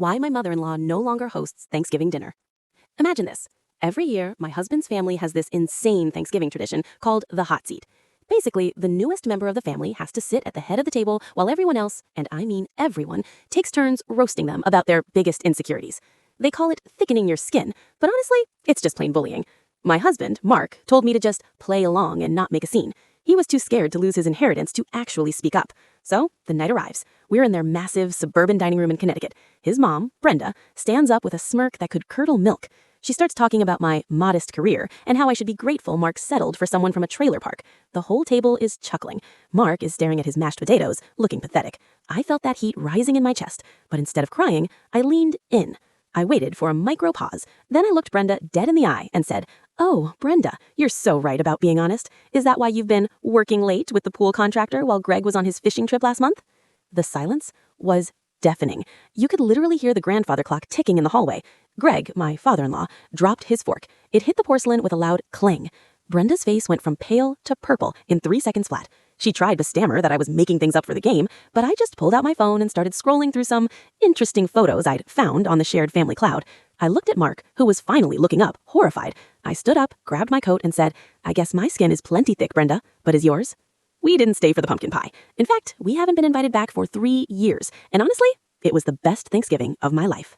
Why my mother-in-law no longer hosts Thanksgiving dinner. Imagine this. Every year, my husband's family has this insane Thanksgiving tradition called the hot seat. Basically, the newest member of the family has to sit at the head of the table while everyone else, and I mean everyone, takes turns roasting them about their biggest insecurities. They call it thickening your skin, but honestly, it's just plain bullying. My husband, Mark, told me to just play along and not make a scene. He was too scared to lose his inheritance to actually speak up. So, the night arrives. We're in their massive suburban dining room in Connecticut. His mom, Brenda, stands up with a smirk that could curdle milk. She starts talking about my modest career and how I should be grateful Mark settled for someone from a trailer park. The whole table is chuckling. Mark is staring at his mashed potatoes, looking pathetic. I felt that heat rising in my chest, but instead of crying, I leaned in. I waited for a micro pause. Then I looked Brenda dead in the eye and said, "Oh, Brenda, you're so right about being honest. Is that why you've been working late with the pool contractor while Greg was on his fishing trip last month?" The silence was deafening. You could literally hear the grandfather clock ticking in the hallway. Greg, my father-in-law, dropped his fork. It hit the porcelain with a loud clang. Brenda's face went from pale to purple in 3 seconds flat. She tried to stammer that I was making things up for the game, but I just pulled out my phone and started scrolling through some interesting photos I'd found on the shared family cloud. I looked at Mark, who was finally looking up, horrified. I stood up, grabbed my coat, and said, "I guess my skin is plenty thick, Brenda, but is yours?" We didn't stay for the pumpkin pie. In fact, we haven't been invited back for 3 years, and honestly, it was the best Thanksgiving of my life.